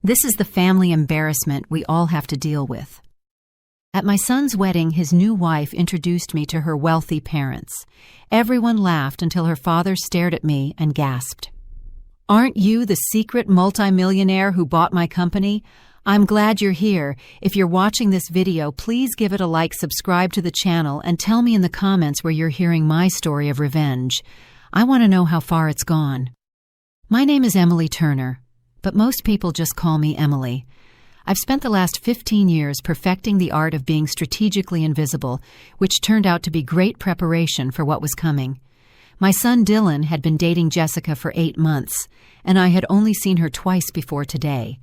This is the family embarrassment we all have to deal with. At my son's wedding, his new wife introduced me to her wealthy parents. Everyone laughed until her father stared at me and gasped. "Aren't you the secret multi-millionaire who bought my company? I'm glad you're here. If you're watching this video, please give it a like, subscribe to the channel, and tell me in the comments where you're hearing my story of revenge. I want to know how far it's gone." My name is Emily Turner, but most people just call me Emily. I've spent the last 15 years perfecting the art of being strategically invisible, which turned out to be great preparation for what was coming. My son Dylan had been dating Jessica for 8 months, and I had only seen her twice before today.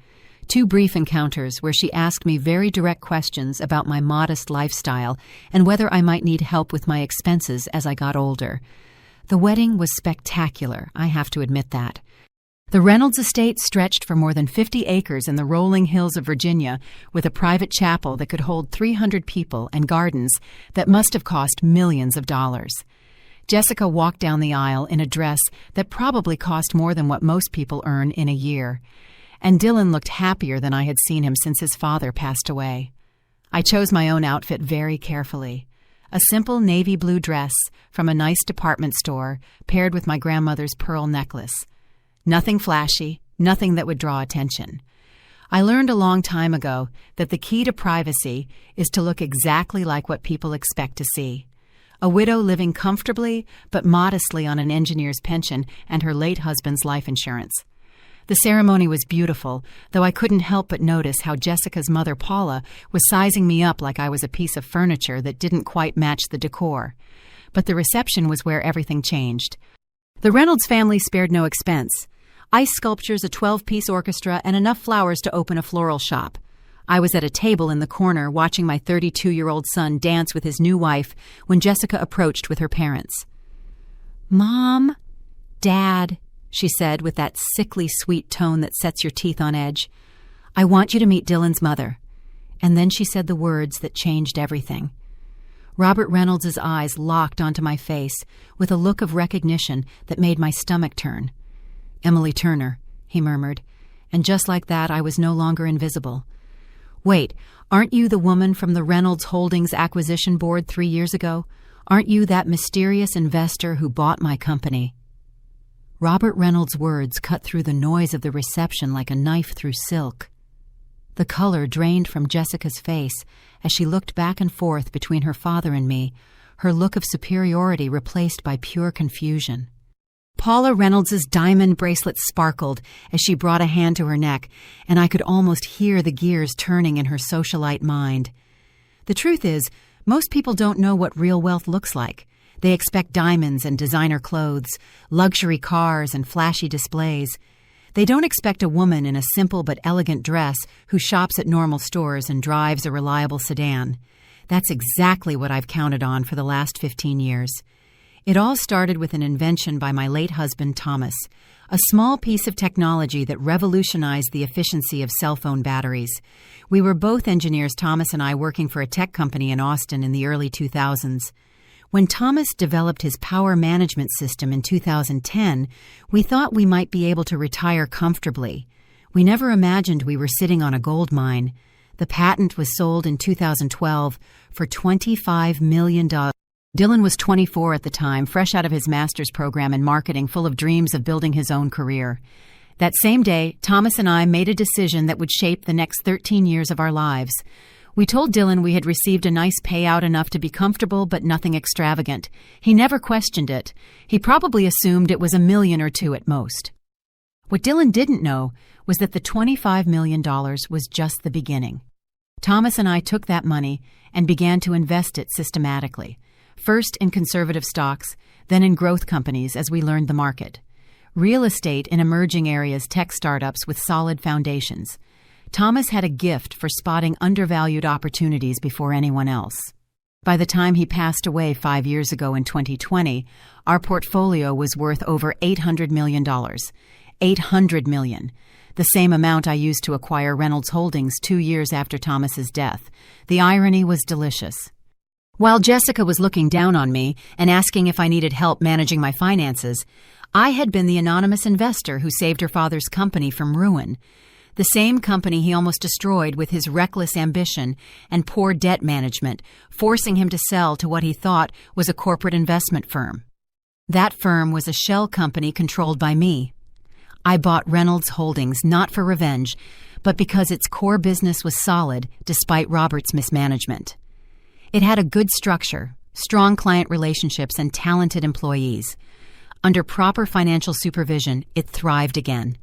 2 brief encounters where she asked me very direct questions about my modest lifestyle and whether I might need help with my expenses as I got older. The wedding was spectacular, I have to admit that. The Reynolds estate stretched for more than 50 acres in the rolling hills of Virginia, with a private chapel that could hold 300 people and gardens that must have cost millions of dollars. Jessica walked down the aisle in a dress that probably cost more than what most people earn in a year. And Dylan looked happier than I had seen him since his father passed away. I chose my own outfit very carefully. A simple navy blue dress from a nice department store paired with my grandmother's pearl necklace. Nothing flashy, nothing that would draw attention. I learned a long time ago that the key to privacy is to look exactly like what people expect to see. A widow living comfortably but modestly on an engineer's pension and her late husband's life insurance. The ceremony was beautiful, though I couldn't help but notice how Jessica's mother, Paula, was sizing me up like I was a piece of furniture that didn't quite match the decor. But the reception was where everything changed. The Reynolds family spared no expense. Ice sculptures, a 12-piece orchestra, and enough flowers to open a floral shop. I was at a table in the corner watching my 32-year-old son dance with his new wife when Jessica approached with her parents. "Mom, Dad," she said with that sickly sweet tone that sets your teeth on edge, "I want you to meet Dylan's mother." And then she said the words that changed everything. Robert Reynolds' eyes locked onto my face with a look of recognition that made my stomach turn. "Emily Turner," he murmured, and just like that I was no longer invisible. "Wait, aren't you the woman from the Reynolds Holdings acquisition board 3 years ago? Aren't you that mysterious investor who bought my company?" Robert Reynolds' words cut through the noise of the reception like a knife through silk. The color drained from Jessica's face as she looked back and forth between her father and me, her look of superiority replaced by pure confusion. Paula Reynolds' diamond bracelet sparkled as she brought a hand to her neck, and I could almost hear the gears turning in her socialite mind. The truth is, most people don't know what real wealth looks like. They expect diamonds and designer clothes, luxury cars and flashy displays. They don't expect a woman in a simple but elegant dress who shops at normal stores and drives a reliable sedan. That's exactly what I've counted on for the last 15 years. It all started with an invention by my late husband, Thomas, a small piece of technology that revolutionized the efficiency of cell phone batteries. We were both engineers, Thomas and I, working for a tech company in Austin in the early 2000s. When Thomas developed his power management system in 2010, we thought we might be able to retire comfortably. We never imagined we were sitting on a gold mine. The patent was sold in 2012 for $25 million. Dylan was 24 at the time, fresh out of his master's program in marketing, full of dreams of building his own career. That same day, Thomas and I made a decision that would shape the next 13 years of our lives. We told Dylan we had received a nice payout, enough to be comfortable, but nothing extravagant. He never questioned it. He probably assumed it was $1 million or $2 million at most. What Dylan didn't know was that the $25 million was just the beginning. Thomas and I took that money and began to invest it systematically. First in conservative stocks, then in growth companies as we learned the market. Real estate in emerging areas, tech startups with solid foundations. Thomas had a gift for spotting undervalued opportunities before anyone else. By the time he passed away 5 years ago in 2020, our portfolio was worth over $800 million. $800 million. The same amount I used to acquire Reynolds Holdings 2 years after Thomas's death. The irony was delicious. While Jessica was looking down on me and asking if I needed help managing my finances, I had been the anonymous investor who saved her father's company from ruin. The same company he almost destroyed with his reckless ambition and poor debt management, forcing him to sell to what he thought was a corporate investment firm. That firm was a shell company controlled by me. I bought Reynolds Holdings not for revenge, but because its core business was solid despite Robert's mismanagement. It had a good structure, strong client relationships, and talented employees. Under proper financial supervision, it thrived again.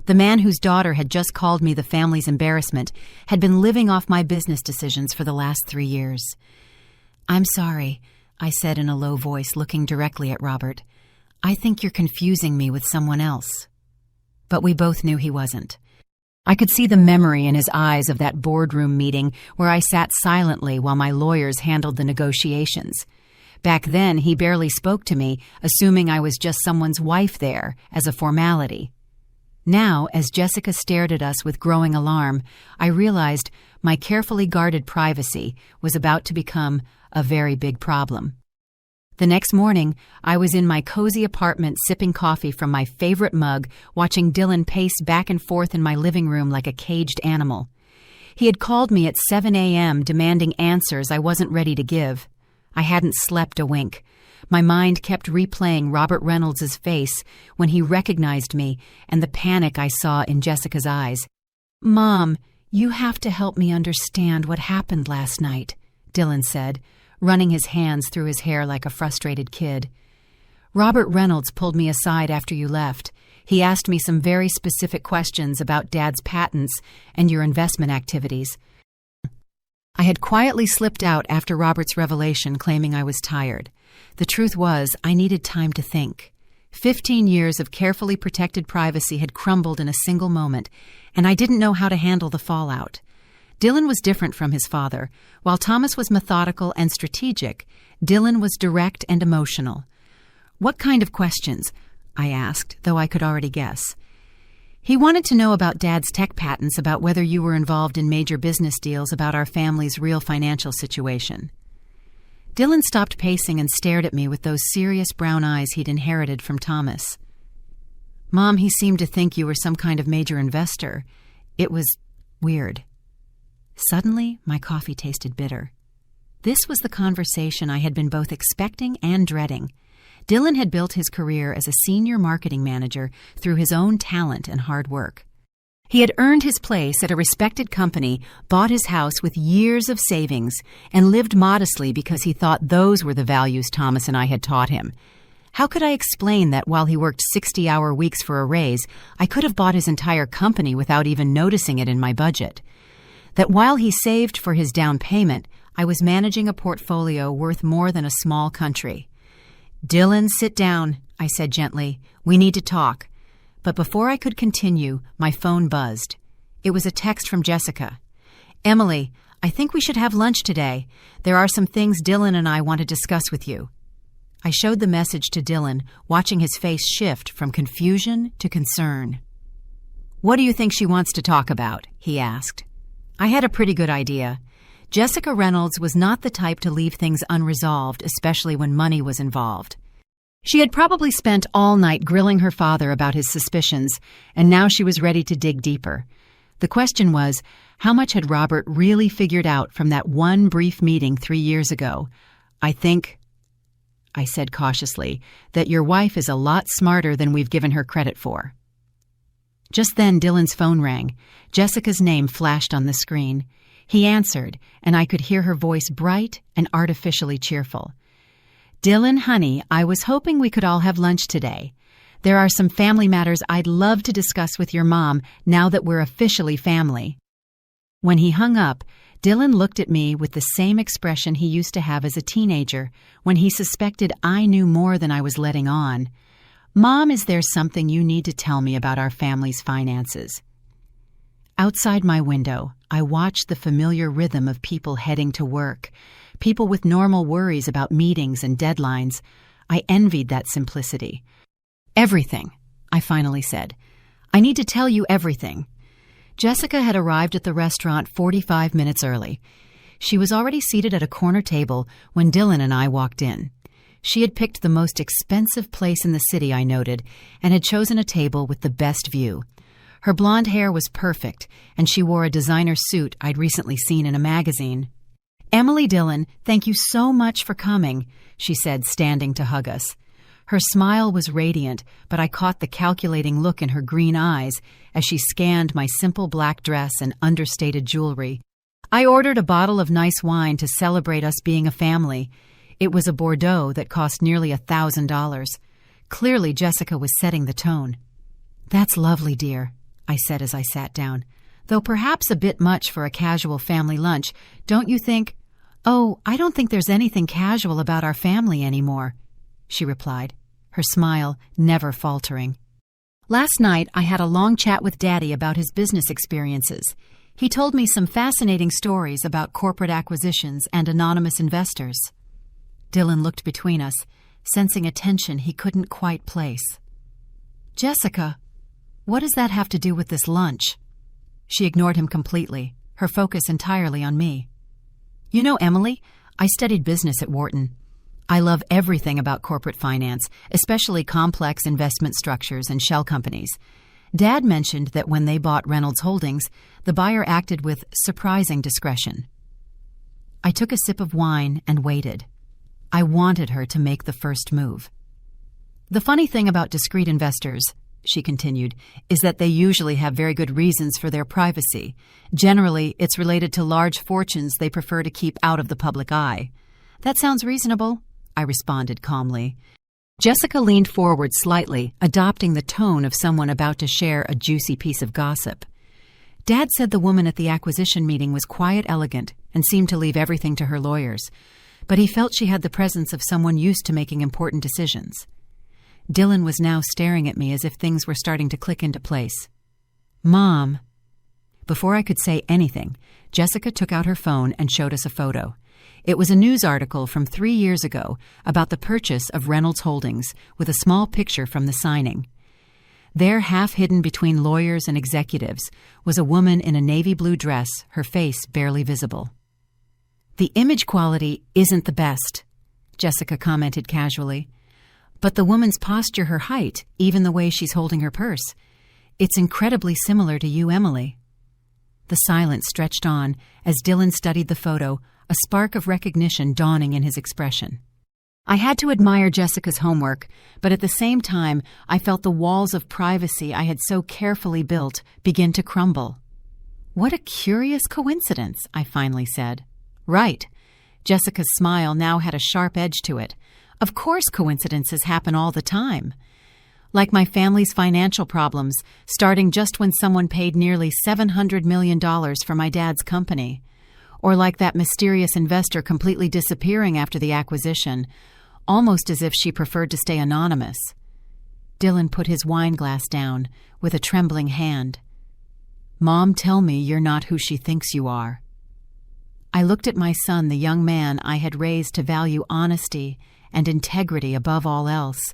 The man whose daughter had just called me the family's embarrassment had been living off my business decisions for the last 3 years. "I'm sorry," I said in a low voice, looking directly at Robert. "I think you're confusing me with someone else." But we both knew he wasn't. I could see the memory in his eyes of that boardroom meeting where I sat silently while my lawyers handled the negotiations. Back then, he barely spoke to me, assuming I was just someone's wife there, as a formality. Now, as Jessica stared at us with growing alarm, I realized my carefully guarded privacy was about to become a very big problem. The next morning, I was in my cozy apartment sipping coffee from my favorite mug, watching Dylan pace back and forth in my living room like a caged animal. He had called me at 7 a.m. demanding answers I wasn't ready to give. I hadn't slept a wink. My mind kept replaying Robert Reynolds' face when he recognized me and the panic I saw in Jessica's eyes. "Mom, you have to help me understand what happened last night," Dylan said, running his hands through his hair like a frustrated kid. "Robert Reynolds pulled me aside after you left. He asked me some very specific questions about Dad's patents and your investment activities." I had quietly slipped out after Robert's revelation, claiming I was tired. The truth was, I needed time to think. 15 years of carefully protected privacy had crumbled in a single moment, and I didn't know how to handle the fallout. Dylan was different from his father. While Thomas was methodical and strategic, Dylan was direct and emotional. "What kind of questions?" I asked, though I could already guess. "He wanted to know about Dad's tech patents, about whether you were involved in major business deals, about our family's real financial situation." Dylan stopped pacing and stared at me with those serious brown eyes he'd inherited from Thomas. "Mom, he seemed to think you were some kind of major investor. It was weird." Suddenly, my coffee tasted bitter. This was the conversation I had been both expecting and dreading. Dylan had built his career as a senior marketing manager through his own talent and hard work. He had earned his place at a respected company, bought his house with years of savings, and lived modestly because he thought those were the values Thomas and I had taught him. How could I explain that while he worked 60-hour weeks for a raise, I could have bought his entire company without even noticing it in my budget? That while he saved for his down payment, I was managing a portfolio worth more than a small country. "Dylan, sit down," I said gently. "We need to talk." But before I could continue, my phone buzzed. It was a text from Jessica. "Emily, I think we should have lunch today. There are some things Dylan and I want to discuss with you." I showed the message to Dylan, watching his face shift from confusion to concern. "What do you think she wants to talk about?" he asked. I had a pretty good idea. Jessica Reynolds was not the type to leave things unresolved, especially when money was involved. She had probably spent all night grilling her father about his suspicions, and now she was ready to dig deeper. The question was, how much had Robert really figured out from that one brief meeting 3 years ago? "I think," I said cautiously, "that your wife is a lot smarter than we've given her credit for." Just then, Dylan's phone rang. Jessica's name flashed on the screen. He answered, and I could hear her voice bright and artificially cheerful. "Dylan, honey, I was hoping we could all have lunch today. There are some family matters I'd love to discuss with your mom now that we're officially family." When he hung up, Dylan looked at me with the same expression he used to have as a teenager when he suspected I knew more than I was letting on. "Mom, is there something you need to tell me about our family's finances?" Outside my window, I watched the familiar rhythm of people heading to work, people with normal worries about meetings and deadlines. I envied that simplicity. "Everything," I finally said. "I need to tell you everything." Jessica had arrived at the restaurant 45 minutes early. She was already seated at a corner table when Dylan and I walked in. She had picked the most expensive place in the city, I noted, and had chosen a table with the best view. Her blonde hair was perfect, and she wore a designer suit I'd recently seen in a magazine. "Emily Dillon, thank you so much for coming," she said, standing to hug us. Her smile was radiant, but I caught the calculating look in her green eyes as she scanned my simple black dress and understated jewelry. I ordered a bottle of nice wine to celebrate us being a family. It was a Bordeaux that cost nearly $1,000. Clearly, Jessica was setting the tone. "That's lovely, dear," I said as I sat down, "though perhaps a bit much for a casual family lunch, don't you think?" "Oh, I don't think there's anything casual about our family anymore," she replied, her smile never faltering. "Last night I had a long chat with Daddy about his business experiences. He told me some fascinating stories about corporate acquisitions and anonymous investors." Dillon looked between us, sensing a tension he couldn't quite place. "Jessica, what does that have to do with this lunch?" She ignored him completely, her focus entirely on me. "You know, Emily, I studied business at Wharton. I love everything about corporate finance, especially complex investment structures and shell companies. Dad mentioned that when they bought Reynolds Holdings, the buyer acted with surprising discretion." I took a sip of wine and waited. I wanted her to make the first move. "The funny thing about discreet investors," she continued, "is that they usually have very good reasons for their privacy. Generally, it's related to large fortunes they prefer to keep out of the public eye." "That sounds reasonable," I responded calmly. Jessica leaned forward slightly, adopting the tone of someone about to share a juicy piece of gossip. "Dad said the woman at the acquisition meeting was quiet, elegant, and seemed to leave everything to her lawyers. But he felt she had the presence of someone used to making important decisions." Dillon was now staring at me as if things were starting to click into place. "Mom." Before I could say anything, Jessica took out her phone and showed us a photo. It was a news article from 3 years ago about the purchase of Reynolds Holdings, with a small picture from the signing. There, half hidden between lawyers and executives, was a woman in a navy blue dress, her face barely visible. "The image quality isn't the best," Jessica commented casually. "But the woman's posture, her height, even the way she's holding her purse, it's incredibly similar to you, Emily." The silence stretched on as Dillon studied the photo, a spark of recognition dawning in his expression. I had to admire Jessica's homework, but at the same time I felt the walls of privacy I had so carefully built begin to crumble. "What a curious coincidence," I finally said. "Right." Jessica's smile now had a sharp edge to it. "Of course coincidences happen all the time. Like my family's financial problems, starting just when someone paid nearly $700 million for my dad's company. Or like that mysterious investor completely disappearing after the acquisition, almost as if she preferred to stay anonymous." Dillon put his wine glass down with a trembling hand. "Mom, tell me you're not who she thinks you are." I looked at my son, the young man I had raised to value honesty and integrity above all else,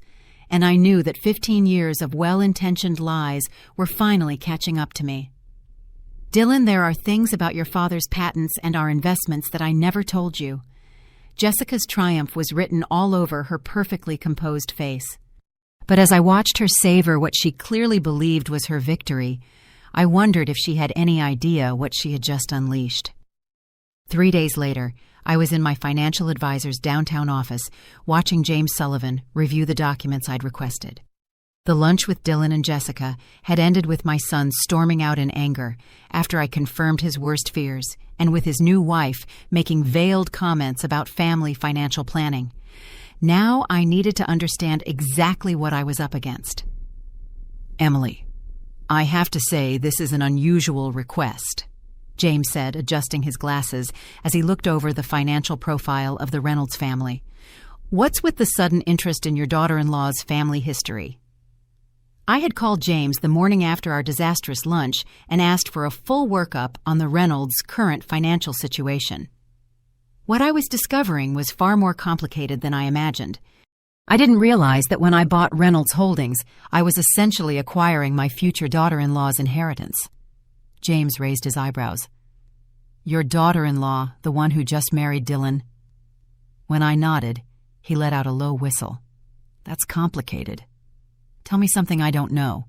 and I knew that 15 years of well-intentioned lies were finally catching up to me. "Dillon, there are things about your father's patents and our investments that I never told you." Jessica's triumph was written all over her perfectly composed face. But as I watched her savor what she clearly believed was her victory, I wondered if she had any idea what she had just unleashed. 3 days later, I was in my financial advisor's downtown office watching James Sullivan review the documents I'd requested. The lunch with Dillon and Jessica had ended with my son storming out in anger after I confirmed his worst fears, and with his new wife making veiled comments about family financial planning. Now I needed to understand exactly what I was up against. "Emily, I have to say this is an unusual request," James said, adjusting his glasses as he looked over the financial profile of the Reynolds family. "What's with the sudden interest in your daughter-in-law's family history?" I had called James the morning after our disastrous lunch and asked for a full workup on the Reynolds' current financial situation. What I was discovering was far more complicated than I imagined. I didn't realize that when I bought Reynolds Holdings, I was essentially acquiring my future daughter-in-law's inheritance. James raised his eyebrows. "Your daughter-in-law, the one who just married Dillon?" When I nodded, he let out a low whistle. "That's complicated. Tell me something I don't know."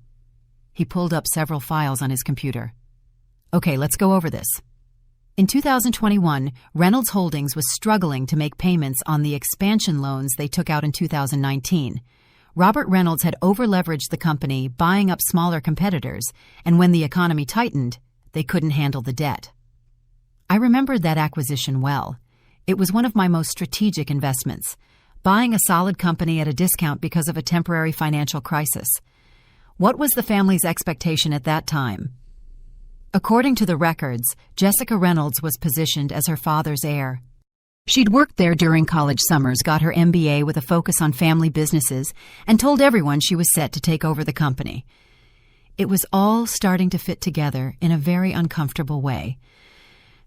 He pulled up several files on his computer. Okay, let's go over this. In 2021, Reynolds Holdings was struggling to make payments on the expansion loans they took out in 2019. Robert Reynolds had over-leveraged the company, buying up smaller competitors, and when the economy tightened, they couldn't handle the debt. I remembered that acquisition well. It was one of my most strategic investments, buying a solid company at a discount because of a temporary financial crisis. What was the family's expectation at that time? According to the records, Jessica Reynolds was positioned as her father's heir. She'd worked there during college summers, got her MBA with a focus on family businesses, and told everyone she was set to take over the company. It was all starting to fit together in a very uncomfortable way.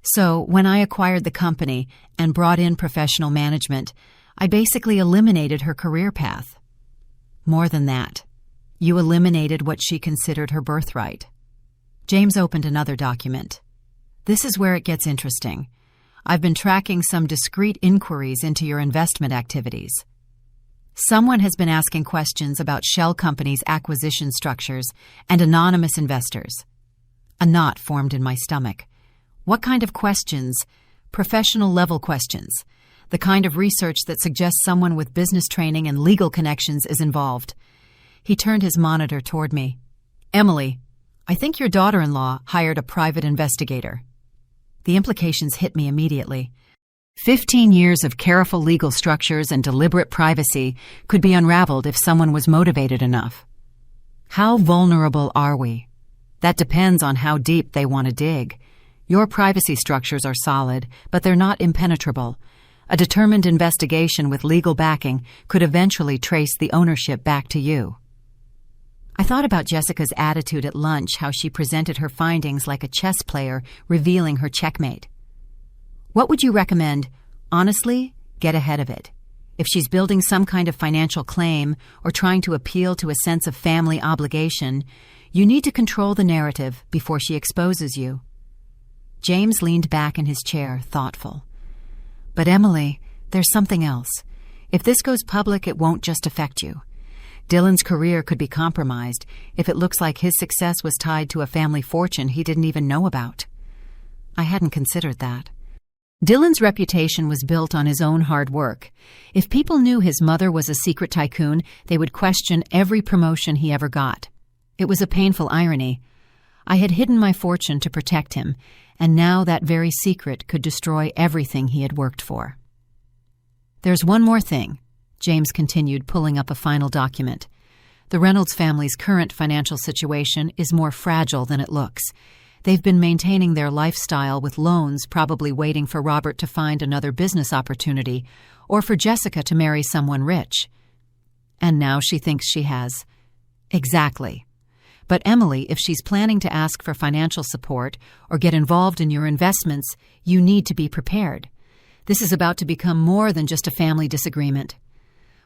So, when I acquired the company and brought in professional management, I basically eliminated her career path. More than that, you eliminated what she considered her birthright. James opened another document. This is where it gets interesting. I've been tracking some discreet inquiries into your investment activities. Someone has been asking questions about shell companies' acquisition structures and anonymous investors. A knot formed in my stomach. What kind of questions? Professional-level questions. The kind of research that suggests someone with business training and legal connections is involved. He turned his monitor toward me. Emily, I think your daughter-in-law hired a private investigator. The implications hit me immediately. 15 years of careful legal structures and deliberate privacy could be unraveled if someone was motivated enough. How vulnerable are we? That depends on how deep they want to dig. Your privacy structures are solid, but they're not impenetrable. A determined investigation with legal backing could eventually trace the ownership back to you. I thought about Jessica's attitude at lunch, how she presented her findings like a chess player revealing her checkmate. What would you recommend? Honestly, get ahead of it. If she's building some kind of financial claim or trying to appeal to a sense of family obligation, you need to control the narrative before she exposes you. James leaned back in his chair, thoughtful. But Emily, there's something else. If this goes public, it won't just affect you. Dylan's career could be compromised if it looks like his success was tied to a family fortune he didn't even know about. I hadn't considered that. Dylan's reputation was built on his own hard work. If people knew his mother was a secret tycoon, they would question every promotion he ever got. It was a painful irony. I had hidden my fortune to protect him, and now that very secret could destroy everything he had worked for. There's one more thing, James continued, pulling up a final document. The Reynolds family's current financial situation is more fragile than it looks. They've been maintaining their lifestyle with loans, probably waiting for Robert to find another business opportunity or for Jessica to marry someone rich. And now she thinks she has. Exactly. But Emily, if she's planning to ask for financial support or get involved in your investments, you need to be prepared. This is about to become more than just a family disagreement.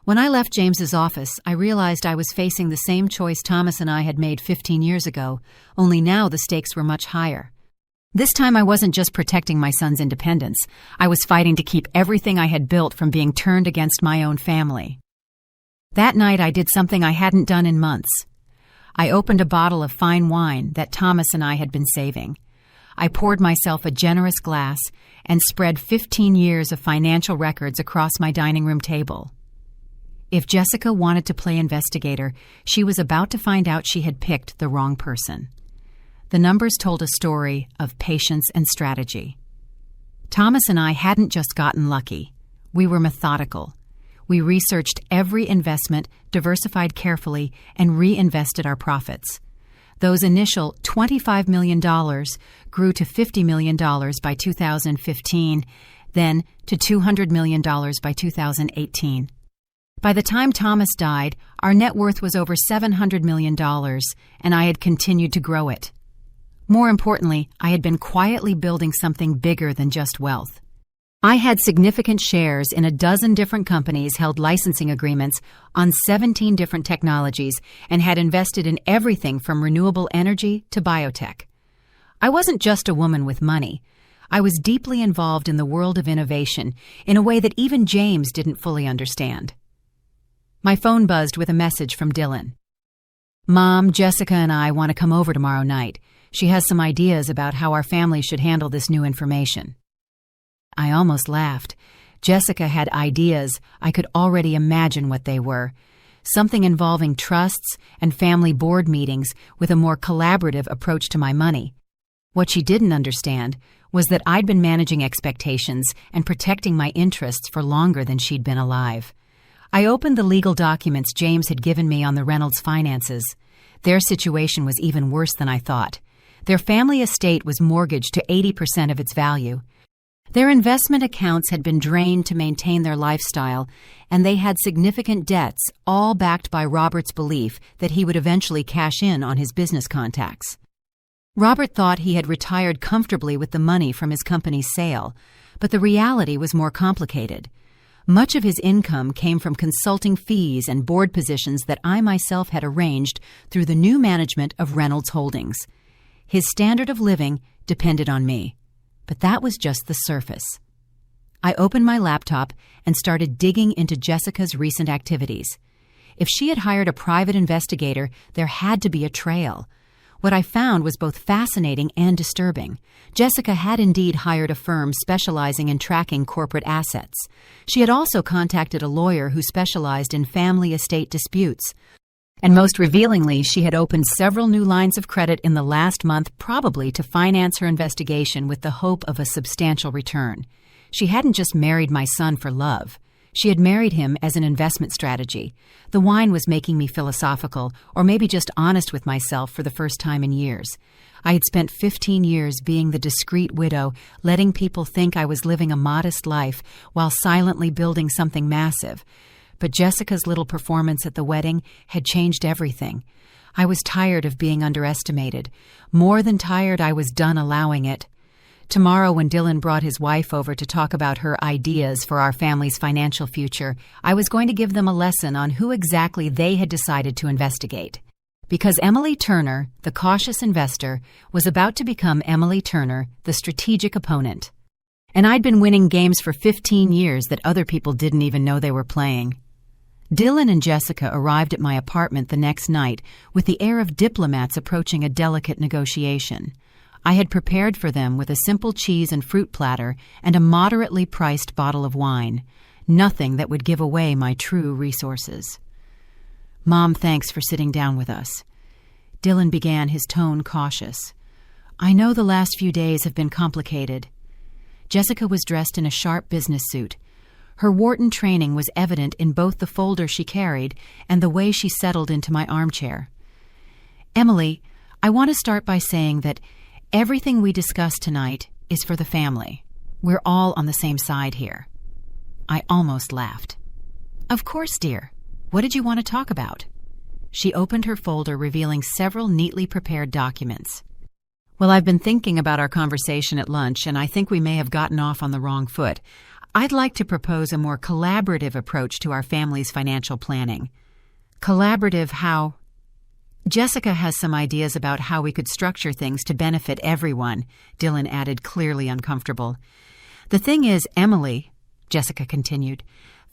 When I left James's office, I realized I was facing the same choice Thomas and I had made 15 years ago, only now the stakes were much higher. This time I wasn't just protecting my son's independence. I was fighting to keep everything I had built from being turned against my own family. That night I did something I hadn't done in months. I opened a bottle of fine wine that Thomas and I had been saving. I poured myself a generous glass and spread 15 years of financial records across my dining room table. If Jessica wanted to play investigator, she was about to find out she had picked the wrong person. The numbers told a story of patience and strategy. Thomas and I hadn't just gotten lucky. We were methodical. We researched every investment, diversified carefully, and reinvested our profits. Those initial $25 million grew to $50 million by 2015, then to $200 million by 2018. By the time Thomas died, our net worth was over $700 million, and I had continued to grow it. More importantly, I had been quietly building something bigger than just wealth. I had significant shares in a dozen different companies, held licensing agreements on 17 different technologies, and had invested in everything from renewable energy to biotech. I wasn't just a woman with money. I was deeply involved in the world of innovation in a way that even James didn't fully understand. My phone buzzed with a message from Dylan. "Mom, Jessica and I want to come over tomorrow night. She has some ideas about how our family should handle this new information." I almost laughed. Jessica had ideas. I could already imagine what they were. Something involving trusts and family board meetings with a more collaborative approach to my money. What she didn't understand was that I'd been managing expectations and protecting my interests for longer than she'd been alive. I opened the legal documents James had given me on the Reynolds finances. Their situation was even worse than I thought. Their family estate was mortgaged to 80% of its value. Their investment accounts had been drained to maintain their lifestyle, and they had significant debts, all backed by Robert's belief that he would eventually cash in on his business contacts. Robert thought he had retired comfortably with the money from his company's sale, but the reality was more complicated. Much of his income came from consulting fees and board positions that I myself had arranged through the new management of Reynolds Holdings. His standard of living depended on me. But that was just the surface. I opened my laptop and started digging into Jessica's recent activities. If she had hired a private investigator, there had to be a trail. What I found was both fascinating and disturbing. Jessica had indeed hired a firm specializing in tracking corporate assets. She had also contacted a lawyer who specialized in family estate disputes. And most revealingly, she had opened several new lines of credit in the last month, probably to finance her investigation with the hope of a substantial return. She hadn't just married my son for love. She had married him as an investment strategy. The wine was making me philosophical, or maybe just honest with myself for the first time in years. I had spent 15 years being the discreet widow, letting people think I was living a modest life while silently building something massive. But Jessica's little performance at the wedding had changed everything. I was tired of being underestimated. More than tired, I was done allowing it. Tomorrow, when Dylan brought his wife over to talk about her ideas for our family's financial future, I was going to give them a lesson on who exactly they had decided to investigate. Because Emily Turner, the cautious investor, was about to become Emily Turner, the strategic opponent. And I'd been winning games for 15 years that other people didn't even know they were playing. Dylan and Jessica arrived at my apartment the next night with the air of diplomats approaching a delicate negotiation. I had prepared for them with a simple cheese and fruit platter and a moderately priced bottle of wine, nothing that would give away my true resources. "Mom, thanks for sitting down with us." Dylan began, his tone cautious. "I know the last few days have been complicated." Jessica was dressed in a sharp business suit. Her Wharton training was evident in both the folder she carried and the way she settled into my armchair. "Emily, I want to start by saying that everything we discuss tonight is for the family. We're all on the same side here." I almost laughed. "Of course, dear. What did you want to talk about?" She opened her folder, revealing several neatly prepared documents. "Well, I've been thinking about our conversation at lunch, and I think we may have gotten off on the wrong foot. I'd like to propose a more collaborative approach to our family's financial planning." "Collaborative how?" "Jessica has some ideas about how we could structure things to benefit everyone," Dylan added, clearly uncomfortable. "The thing is, Emily," Jessica continued,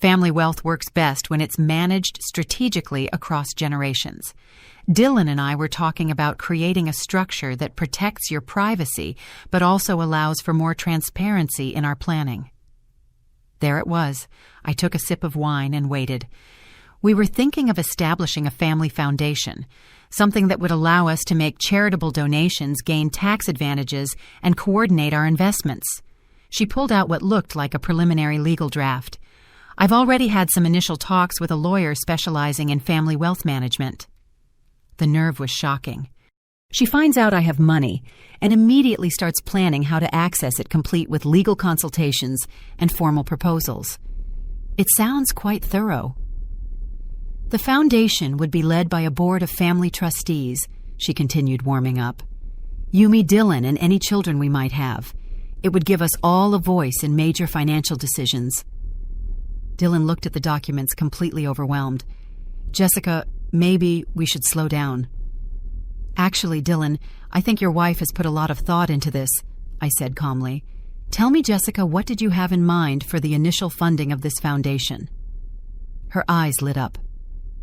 "family wealth works best when it's managed strategically across generations. Dylan and I were talking about creating a structure that protects your privacy but also allows for more transparency in our planning." There it was. I took a sip of wine and waited. "We were thinking of establishing a family foundation, something that would allow us to make charitable donations, gain tax advantages, and coordinate our investments." She pulled out what looked like a preliminary legal draft. "I've already had some initial talks with a lawyer specializing in family wealth management." The nerve was shocking. She finds out I have money and immediately starts planning how to access it, complete with legal consultations and formal proposals. It sounds quite thorough. "The foundation would be led by a board of family trustees," she continued, warming up. "You, me, Dylan, and any children we might have. It would give us all a voice in major financial decisions." Dylan looked at the documents, completely overwhelmed. "Jessica, maybe we should slow down." "Actually, Dylan, I think your wife has put a lot of thought into this," I said calmly. "Tell me, Jessica, what did you have in mind for the initial funding of this foundation?" Her eyes lit up.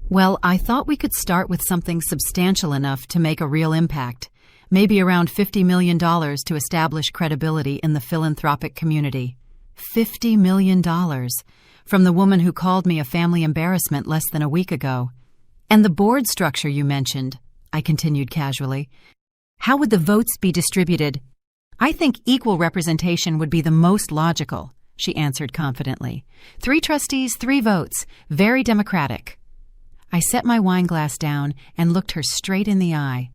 Well, I thought we could start with something substantial enough to make a real impact. Maybe around $50 million to establish credibility in the philanthropic community. $50 million from the woman who called me a family embarrassment less than a week ago. And the board structure you mentioned, I continued casually. How would the votes be distributed? I think equal representation would be the most logical, she answered confidently. 3 trustees, 3 votes. Very democratic. I set my wine glass down and looked her straight in the eye.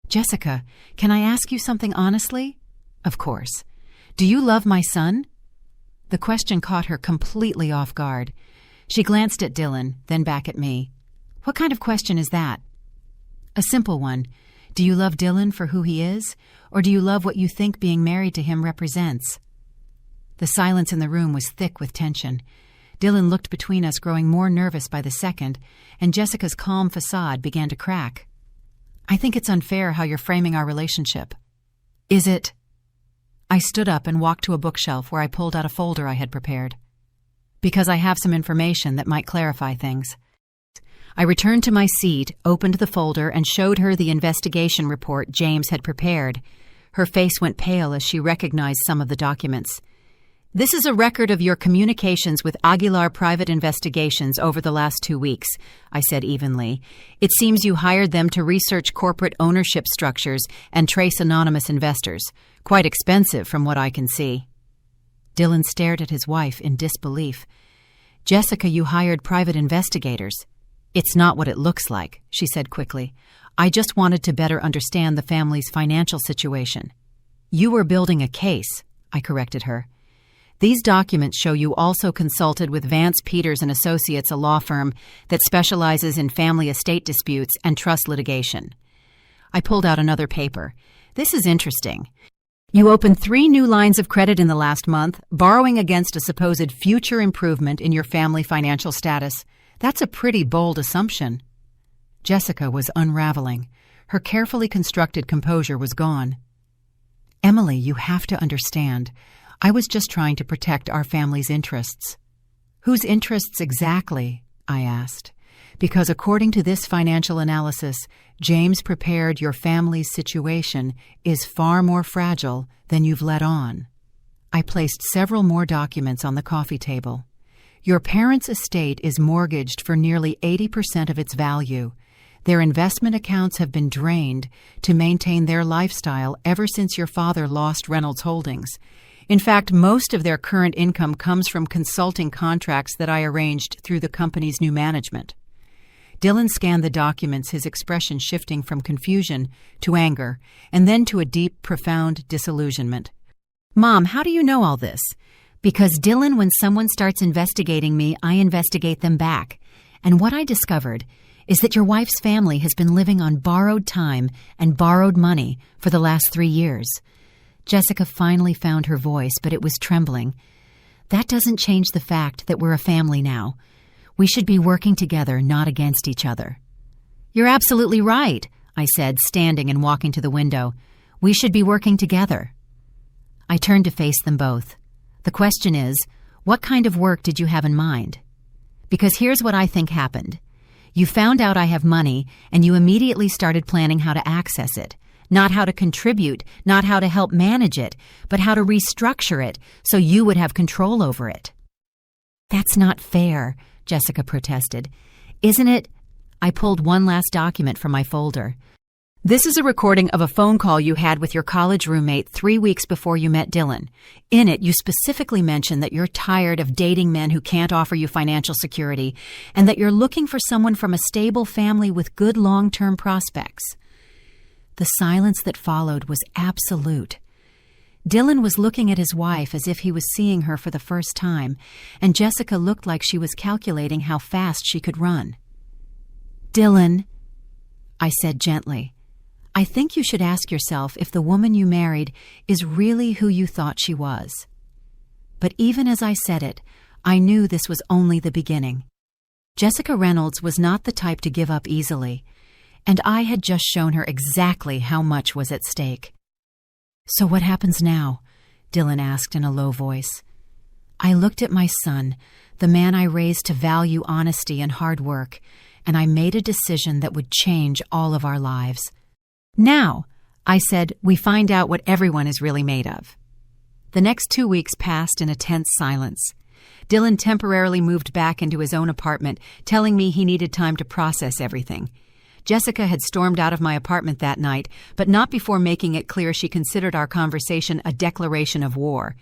Jessica, can I ask you something honestly? Of course. Do you love my son? The question caught her completely off guard. She glanced at Dylan, then back at me. What kind of question is that? A simple one. Do you love Dylan for who he is, or do you love what you think being married to him represents? The silence in the room was thick with tension. Dylan looked between us, growing more nervous by the second, and Jessica's calm facade began to crack. I think it's unfair how you're framing our relationship. Is it? I stood up and walked to a bookshelf where I pulled out a folder I had prepared. Because I have some information that might clarify things. I returned to my seat, opened the folder, and showed her the investigation report James had prepared. Her face went pale as she recognized some of the documents. This is a record of your communications with Aguilar Private Investigations over the last 2 weeks, I said evenly. It seems you hired them to research corporate ownership structures and trace anonymous investors. Quite expensive from what I can see. Dylan stared at his wife in disbelief. Jessica, you hired private investigators. It's not what it looks like, she said quickly. I just wanted to better understand the family's financial situation. You were building a case, I corrected her. These documents show you also consulted with Vance Peters and Associates, a law firm that specializes in family estate disputes and trust litigation. I pulled out another paper. This is interesting. You opened 3 new lines of credit in the last month, borrowing against a supposed future improvement in your family financial status. That's a pretty bold assumption. Jessica was unraveling. Her carefully constructed composure was gone. Emily, you have to understand. I was just trying to protect our family's interests. Whose interests exactly? I asked. Because according to this financial analysis, James prepared your family's situation is far more fragile than you've let on. I placed several more documents on the coffee table. Your parents' estate is mortgaged for nearly 80% of its value. Their investment accounts have been drained to maintain their lifestyle ever since your father lost Reynolds Holdings. In fact, most of their current income comes from consulting contracts that I arranged through the company's new management. Dylan scanned the documents, his expression shifting from confusion to anger, and then to a deep, profound disillusionment. Mom, how do you know all this? Because, Dylan, when someone starts investigating me, I investigate them back. And what I discovered is that your wife's family has been living on borrowed time and borrowed money for the last 3 years. Jessica finally found her voice, but it was trembling. That doesn't change the fact that we're a family now. We should be working together, not against each other. You're absolutely right, I said, standing and walking to the window. We should be working together. I turned to face them both. The question is, what kind of work did you have in mind? Because here's what I think happened. You found out I have money, and you immediately started planning how to access it. Not how to contribute, not how to help manage it, but how to restructure it so you would have control over it. That's not fair, Jessica protested. Isn't it? I pulled one last document from my folder. This is a recording of a phone call you had with your college roommate 3 weeks before you met Dylan. In it, you specifically mentioned that you're tired of dating men who can't offer you financial security, and that you're looking for someone from a stable family with good long-term prospects. The silence that followed was absolute. Dylan was looking at his wife as if he was seeing her for the first time, and Jessica looked like she was calculating how fast she could run. Dylan, I said gently, I think you should ask yourself if the woman you married is really who you thought she was. But even as I said it, I knew this was only the beginning. Jessica Reynolds was not the type to give up easily, and I had just shown her exactly how much was at stake. So what happens now? Dylan asked in a low voice. I looked at my son, the man I raised to value honesty and hard work, and I made a decision that would change all of our lives. Now, I said, we find out what everyone is really made of. The next 2 weeks passed in a tense silence. Dylan temporarily moved back into his own apartment, telling me he needed time to process everything. Jessica had stormed out of my apartment that night, but not before making it clear she considered our conversation a declaration of war,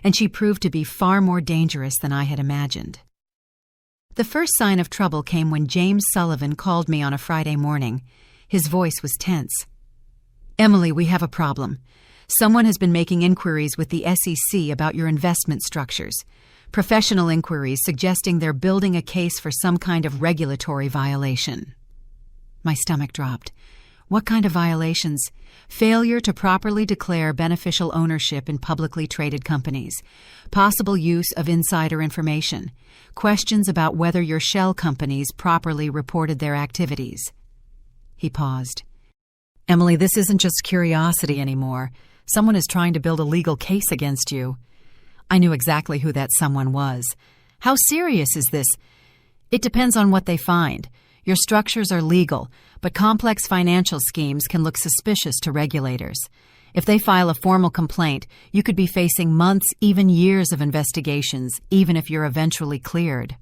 and she proved to be far more dangerous than I had imagined. The first sign of trouble came when James Sullivan called me on a Friday morning. His voice was tense. "Emily, we have a problem. Someone has been making inquiries with the SEC about your investment structures. Professional inquiries suggesting they're building a case for some kind of regulatory violation." My stomach dropped. What kind of violations? Failure to properly declare beneficial ownership in publicly traded companies, possible use of insider information, questions about whether your shell companies properly reported their activities. He paused. "Emily, this isn't just curiosity anymore. Someone is trying to build a legal case against you." I knew exactly who that someone was. "How serious is this?" "It depends on what they find. Your structures are legal, but complex financial schemes can look suspicious to regulators. If they file a formal complaint, you could be facing months, even years of investigations, even if you're eventually cleared."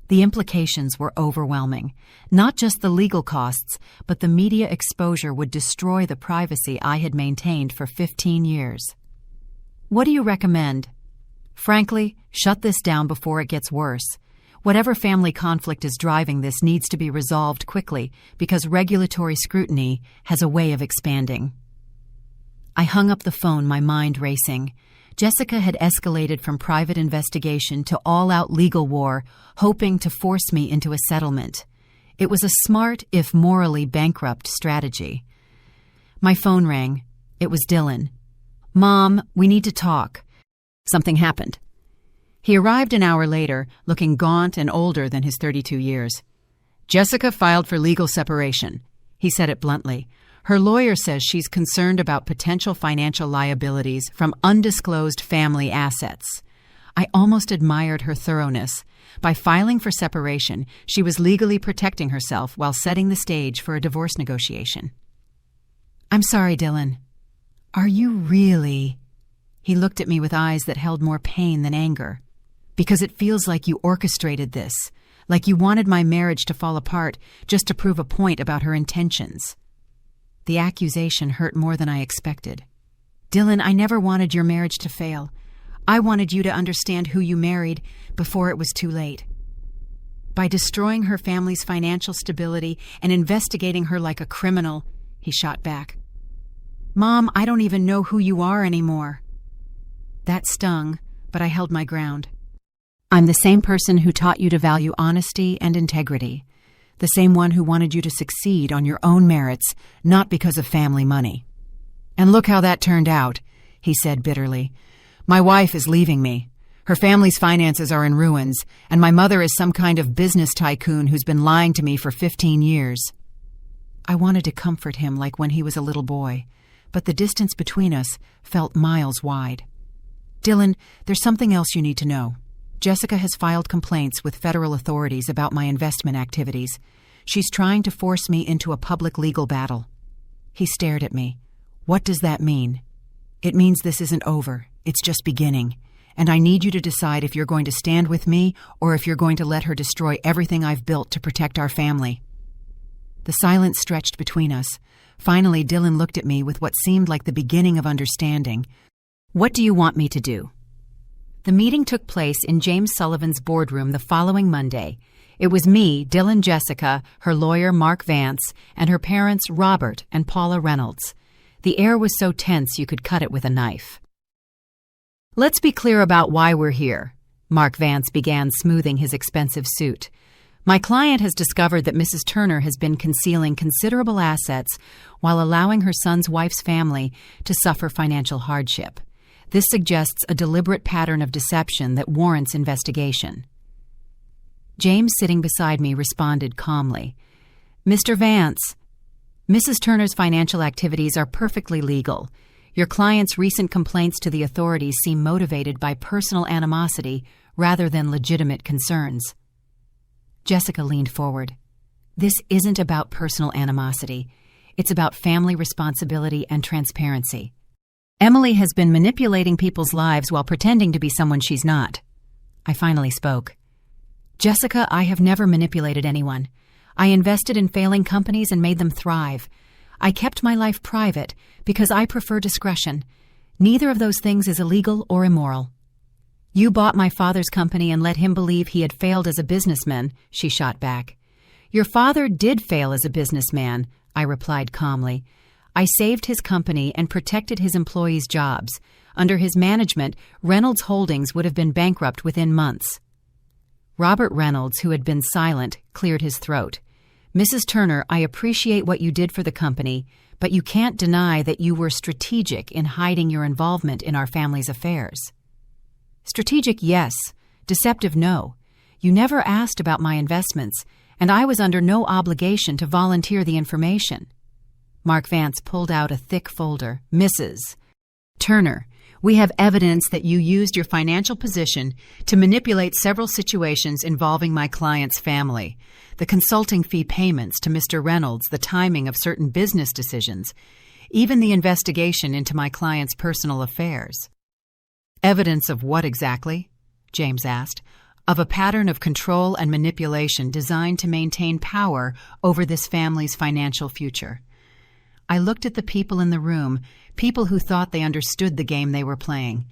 The implications were overwhelming. Not just the legal costs, but the media exposure would destroy the privacy I had maintained for 15 years. "What do you recommend?" "Frankly, shut this down before it gets worse. Whatever family conflict is driving this needs to be resolved quickly because regulatory scrutiny has a way of expanding." I hung up the phone, my mind racing. Jessica had escalated from private investigation to all-out legal war, hoping to force me into a settlement. It was a smart, if morally bankrupt, strategy. My phone rang. It was Dylan. "Mom, we need to talk." "Something happened." He arrived an hour later, looking gaunt and older than his 32 years. "Jessica filed for legal separation." He said it bluntly. "Her lawyer says she's concerned about potential financial liabilities from undisclosed family assets." I almost admired her thoroughness. By filing for separation, she was legally protecting herself while setting the stage for a divorce negotiation. "I'm sorry, Dylan." "Are you really?" He looked at me with eyes that held more pain than anger. "Because it feels like you orchestrated this, like you wanted my marriage to fall apart just to prove a point about her intentions." The accusation hurt more than I expected. "Dylan, I never wanted your marriage to fail. I wanted you to understand who you married before it was too late. By destroying her family's financial stability and investigating her like a criminal," he shot back. "Mom, I don't even know who you are anymore." That stung, but I held my ground. "I'm the same person who taught you to value honesty and integrity. The same one who wanted you to succeed on your own merits, not because of family money." "And look how that turned out," he said bitterly. "My wife is leaving me. Her family's finances are in ruins, and my mother is some kind of business tycoon who's been lying to me for 15 years. I wanted to comfort him like when he was a little boy, but the distance between us felt miles wide. "Dylan, there's something else you need to know. Jessica has filed complaints with federal authorities about my investment activities. She's trying to force me into a public legal battle." He stared at me. "What does that mean?" "It means this isn't over. It's just beginning. And I need you to decide if you're going to stand with me or if you're going to let her destroy everything I've built to protect our family." The silence stretched between us. Finally, Dylan looked at me with what seemed like the beginning of understanding. "What do you want me to do?" The meeting took place in James Sullivan's boardroom the following Monday. It was me, Dylan Jessica, her lawyer Mark Vance, and her parents Robert and Paula Reynolds. The air was so tense you could cut it with a knife. "Let's be clear about why we're here," Mark Vance began, smoothing his expensive suit. "My client has discovered that Mrs. Turner has been concealing considerable assets while allowing her son's wife's family to suffer financial hardship. This suggests a deliberate pattern of deception that warrants investigation." James, sitting beside me, responded calmly. "Mr. Vance, Mrs. Turner's financial activities are perfectly legal. Your client's recent complaints to the authorities seem motivated by personal animosity rather than legitimate concerns." Jessica leaned forward. This isn't about personal animosity. It's about family responsibility and transparency. Emily has been manipulating people's lives while pretending to be someone she's not. I finally spoke. Jessica, I have never manipulated anyone. I invested in failing companies and made them thrive. I kept my life private because I prefer discretion. Neither of those things is illegal or immoral. You bought my father's company and let him believe he had failed as a businessman, she shot back. Your father did fail as a businessman, I replied calmly. I saved his company and protected his employees' jobs. Under his management, Reynolds Holdings would have been bankrupt within months. Robert Reynolds, who had been silent, cleared his throat. Mrs. Turner, I appreciate what you did for the company, but you can't deny that you were strategic in hiding your involvement in our family's affairs. Strategic, yes. Deceptive, no. You never asked about my investments, and I was under no obligation to volunteer the information. Mark Vance pulled out a thick folder. Mrs. Turner, we have evidence that you used your financial position to manipulate several situations involving my client's family. The consulting fee payments to Mr. Reynolds, the timing of certain business decisions, even the investigation into my client's personal affairs. Evidence of what exactly? James asked. Of a pattern of control and manipulation designed to maintain power over this family's financial future. I looked at the people in the room, people who thought they understood the game they were playing.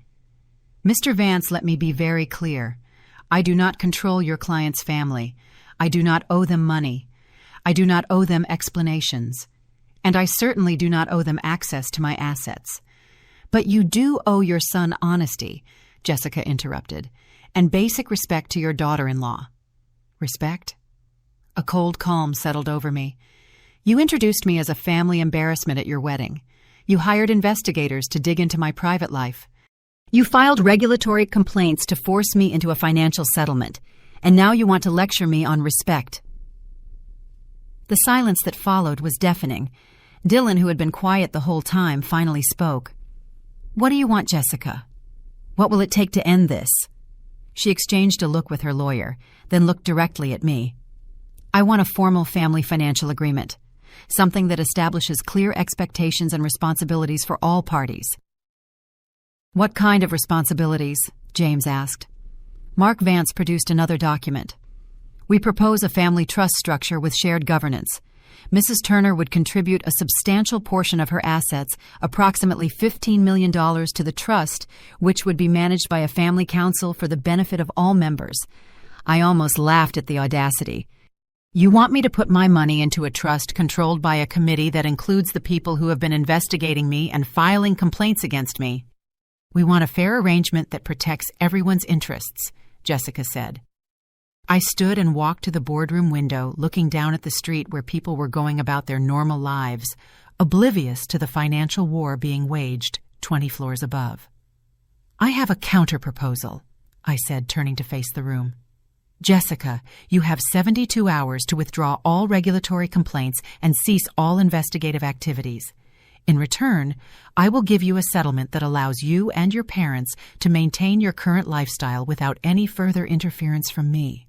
Mr. Vance, let me be very clear. I do not control your client's family. I do not owe them money. I do not owe them explanations. And I certainly do not owe them access to my assets. But you do owe your son honesty, Jessica interrupted, and basic respect to your daughter-in-law. Respect? A cold calm settled over me. You introduced me as a family embarrassment at your wedding. You hired investigators to dig into my private life. You filed regulatory complaints to force me into a financial settlement, and now you want to lecture me on respect. The silence that followed was deafening. Dylan, who had been quiet the whole time, finally spoke. What do you want, Jessica? What will it take to end this? She exchanged a look with her lawyer, then looked directly at me. I want a formal family financial agreement. Something that establishes clear expectations and responsibilities for all parties. What kind of responsibilities? James asked. Mark Vance produced another document. We propose a family trust structure with shared governance. Mrs. Turner would contribute a substantial portion of her assets, approximately $15 million, to the trust, which would be managed by a family council for the benefit of all members. I almost laughed at the audacity. You want me to put my money into a trust controlled by a committee that includes the people who have been investigating me and filing complaints against me? We want a fair arrangement that protects everyone's interests, Jessica said. I stood and walked to the boardroom window, looking down at the street where people were going about their normal lives, oblivious to the financial war being waged 20 floors above. I have a counter-proposal, I said, turning to face the room. Jessica, you have 72 hours to withdraw all regulatory complaints and cease all investigative activities. In return, I will give you a settlement that allows you and your parents to maintain your current lifestyle without any further interference from me.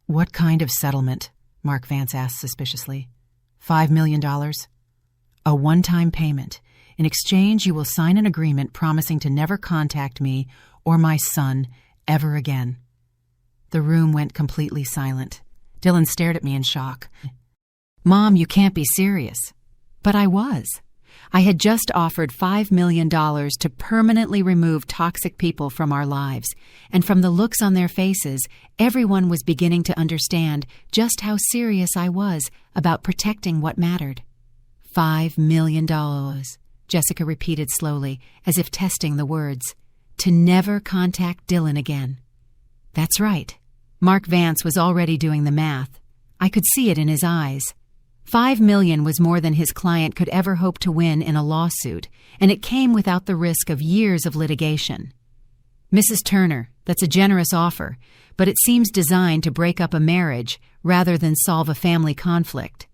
What kind of settlement? Mark Vance asked suspiciously. $5 million? A one-time payment. In exchange, you will sign an agreement promising to never contact me or my son ever again. The room went completely silent. Dylan stared at me in shock. Mom, you can't be serious. But I was. I had just offered $5 million to permanently remove toxic people from our lives, and from the looks on their faces, everyone was beginning to understand just how serious I was about protecting what mattered. $5 million, Jessica repeated slowly, as if testing the words. To never contact Dylan again. That's right. Mark Vance was already doing the math. I could see it in his eyes. $5 million was more than his client could ever hope to win in a lawsuit, and it came without the risk of years of litigation. Mrs. Turner, that's a generous offer, but it seems designed to break up a marriage rather than solve a family conflict.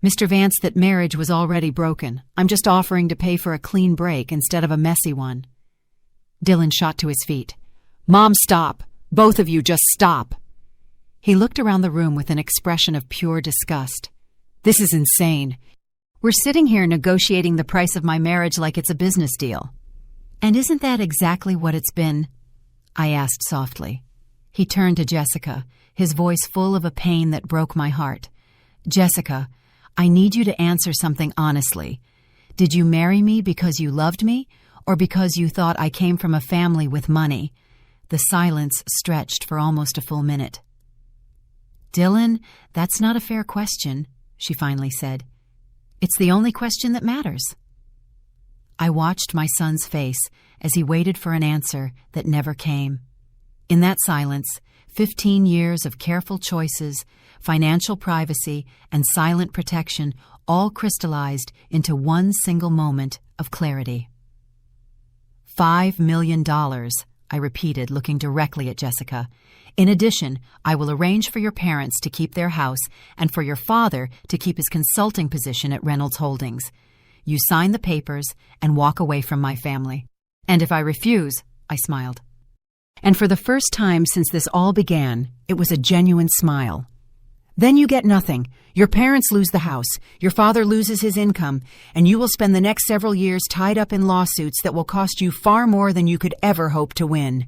Mr. Vance, that marriage was already broken. I'm just offering to pay for a clean break instead of a messy one. Dylan shot to his feet. Mom, stop. Both of you just stop. He looked around the room with an expression of pure disgust. "This is insane. We're sitting here negotiating the price of my marriage like it's a business deal." "And isn't that exactly what it's been?" I asked softly. He turned to Jessica, his voice full of a pain that broke my heart. "Jessica, I need you to answer something honestly. Did you marry me because you loved me, or because you thought I came from a family with money?" The silence stretched for almost a full minute. "Dylan, that's not a fair question," she finally said. "It's the only question that matters." I watched my son's face as he waited for an answer that never came. In that silence, 15 years of careful choices, financial privacy, and silent protection all crystallized into one single moment of clarity. $5 million, I repeated, looking directly at Jessica. "In addition, I will arrange for your parents to keep their house and for your father to keep his consulting position at Reynolds Holdings. You sign the papers and walk away from my family. And if I refuse," I smiled. And for the first time since this all began, it was a genuine smile. "Then you get nothing. Your parents lose the house, your father loses his income, and you will spend the next several years tied up in lawsuits that will cost you far more than you could ever hope to win."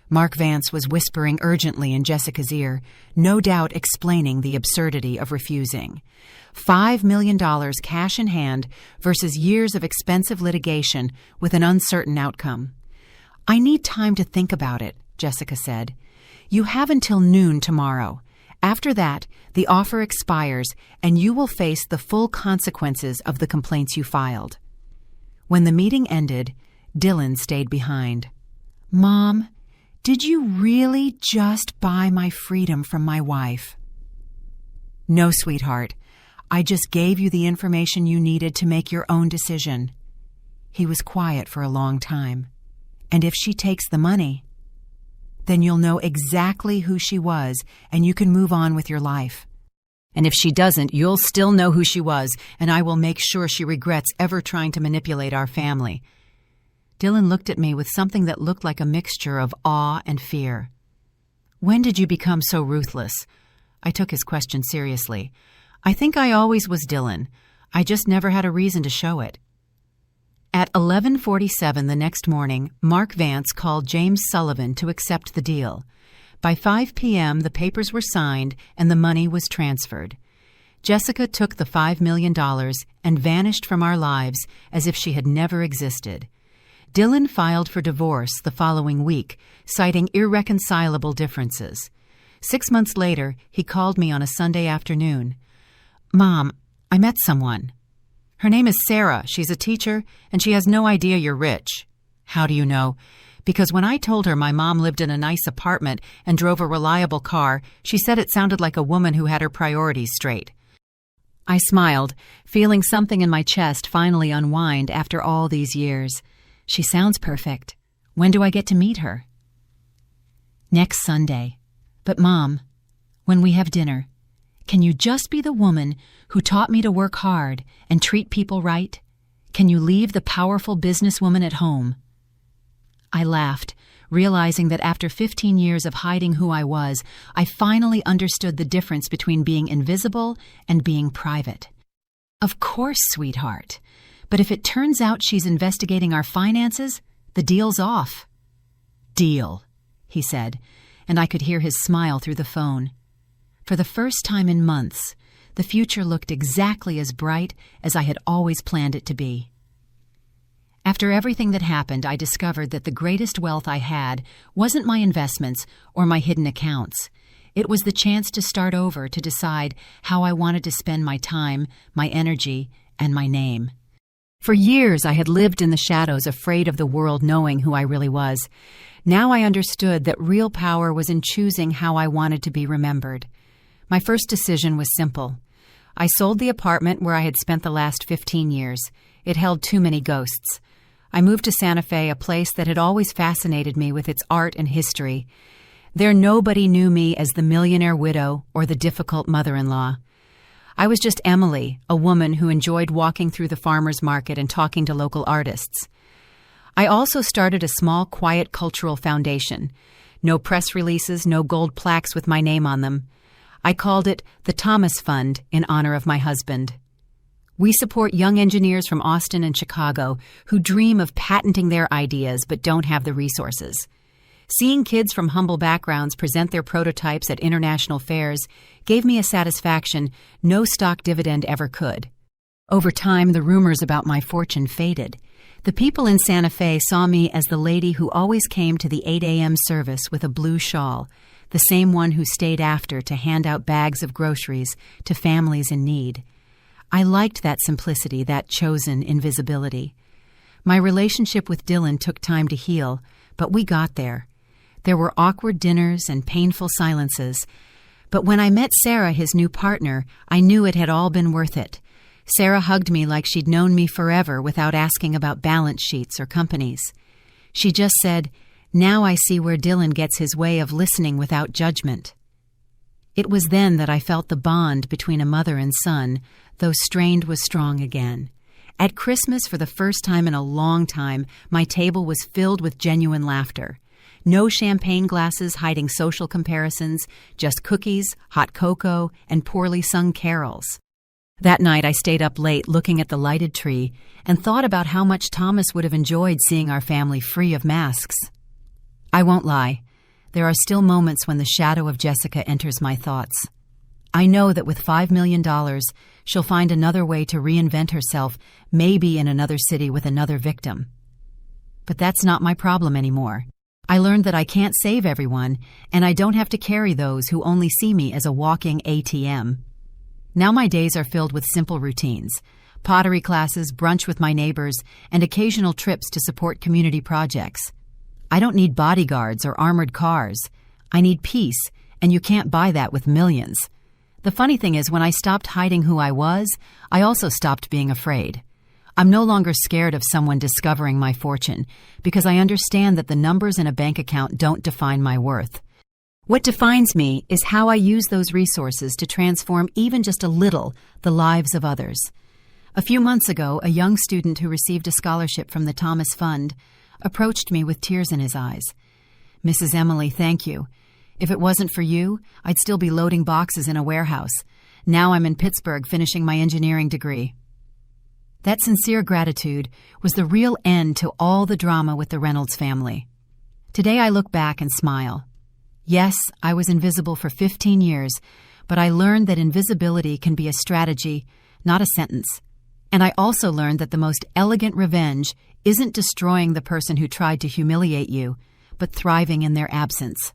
Mark Vance was whispering urgently in Jessica's ear, no doubt explaining the absurdity of refusing. $5 million cash in hand versus years of expensive litigation with an uncertain outcome. "I need time to think about it," Jessica said. "You have until noon tomorrow. After that, the offer expires and you will face the full consequences of the complaints you filed." When the meeting ended, Dylan stayed behind. "Mom, did you really just buy my freedom from my wife?" "No, sweetheart. I just gave you the information you needed to make your own decision." He was quiet for a long time. "And if she takes the money, then you'll know exactly who she was and you can move on with your life. And if she doesn't, you'll still know who she was, and I will make sure she regrets ever trying to manipulate our family." Dylan looked at me with something that looked like a mixture of awe and fear. "When did you become so ruthless?" I took his question seriously. "I think I always was Dylan. I just never had a reason to show it." At 11:47 the next morning, Mark Vance called James Sullivan to accept the deal. By 5 p.m., the papers were signed and the money was transferred. Jessica took the $5 million and vanished from our lives as if she had never existed. Dylan filed for divorce the following week, citing irreconcilable differences. 6 months later, he called me on a Sunday afternoon. "Mom, I met someone. Her name is Sarah. She's a teacher, and she has no idea you're rich." "How do you know?" "Because when I told her my mom lived in a nice apartment and drove a reliable car, she said it sounded like a woman who had her priorities straight." I smiled, feeling something in my chest finally unwind after all these years. She sounds perfect. When do I get to meet her? "Next Sunday. But Mom, when we have dinner, can you just be the woman who taught me to work hard and treat people right? Can you leave the powerful businesswoman at home?" I laughed, realizing that after 15 years of hiding who I was, I finally understood the difference between being invisible and being private. "Of course, sweetheart. But if it turns out she's investigating our finances, the deal's off." "Deal," he said, and I could hear his smile through the phone. For the first time in months, the future looked exactly as bright as I had always planned it to be. After everything that happened, I discovered that the greatest wealth I had wasn't my investments or my hidden accounts. It was the chance to start over, to decide how I wanted to spend my time, my energy, and my name. For years, I had lived in the shadows, afraid of the world knowing who I really was. Now I understood that real power was in choosing how I wanted to be remembered. My first decision was simple. I sold the apartment where I had spent the last 15 years. It held too many ghosts. I moved to Santa Fe, a place that had always fascinated me with its art and history. There nobody knew me as the millionaire widow or the difficult mother-in-law. I was just Emily, a woman who enjoyed walking through the farmer's market and talking to local artists. I also started a small, quiet cultural foundation. No press releases, no gold plaques with my name on them. I called it the Thomas Fund in honor of my husband. We support young engineers from Austin and Chicago who dream of patenting their ideas but don't have the resources. Seeing kids from humble backgrounds present their prototypes at international fairs gave me a satisfaction no stock dividend ever could. Over time, the rumors about my fortune faded. The people in Santa Fe saw me as the lady who always came to the 8 a.m. service with a blue shawl, the same one who stayed after to hand out bags of groceries to families in need. I liked that simplicity, that chosen invisibility. My relationship with Dylan took time to heal, but we got there. There were awkward dinners and painful silences. But when I met Sarah, his new partner, I knew it had all been worth it. Sarah hugged me like she'd known me forever without asking about balance sheets or companies. She just said, "Now I see where Dylan gets his way of listening without judgment." It was then that I felt the bond between a mother and son, though strained, was strong again. At Christmas, for the first time in a long time, my table was filled with genuine laughter. No champagne glasses hiding social comparisons, just cookies, hot cocoa, and poorly sung carols. That night I stayed up late looking at the lighted tree and thought about how much Thomas would have enjoyed seeing our family free of masks. I won't lie, there are still moments when the shadow of Jessica enters my thoughts. I know that with $5 million, she'll find another way to reinvent herself, maybe in another city with another victim. But that's not my problem anymore. I learned that I can't save everyone, and I don't have to carry those who only see me as a walking ATM. Now my days are filled with simple routines: pottery classes, brunch with my neighbors, and occasional trips to support community projects. I don't need bodyguards or armored cars. I need peace, and you can't buy that with millions. The funny thing is, when I stopped hiding who I was, I also stopped being afraid. I'm no longer scared of someone discovering my fortune, because I understand that the numbers in a bank account don't define my worth. What defines me is how I use those resources to transform even just a little the lives of others. A few months ago, a young student who received a scholarship from the Thomas Fund approached me with tears in his eyes. "Mrs. Emily, thank you. If it wasn't for you, I'd still be loading boxes in a warehouse. Now I'm in Pittsburgh finishing my engineering degree." That sincere gratitude was the real end to all the drama with the Reynolds family. Today I look back and smile. Yes, I was invisible for 15 years, but I learned that invisibility can be a strategy, not a sentence. And I also learned that the most elegant revenge isn't destroying the person who tried to humiliate you, but thriving in their absence.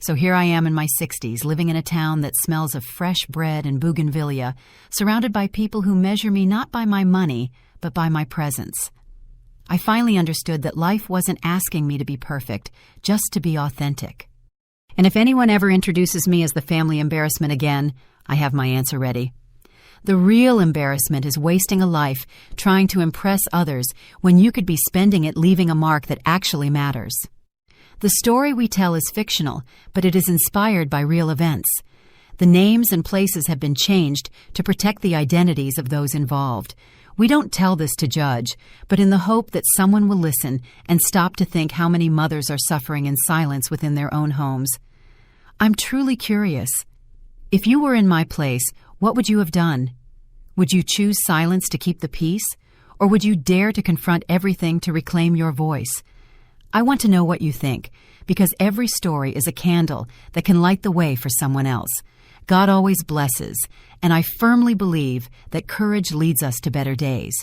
So here I am in my 60s, living in a town that smells of fresh bread and bougainvillea, surrounded by people who measure me not by my money, but by my presence. I finally understood that life wasn't asking me to be perfect, just to be authentic. And if anyone ever introduces me as the family embarrassment again, I have my answer ready. The real embarrassment is wasting a life trying to impress others when you could be spending it leaving a mark that actually matters. The story we tell is fictional, but it is inspired by real events. The names and places have been changed to protect the identities of those involved. We don't tell this to judge, but in the hope that someone will listen and stop to think how many mothers are suffering in silence within their own homes. I'm truly curious. If you were in my place, what would you have done? Would you choose silence to keep the peace, or would you dare to confront everything to reclaim your voice? I want to know what you think, because every story is a candle that can light the way for someone else. God always blesses, and I firmly believe that courage leads us to better days.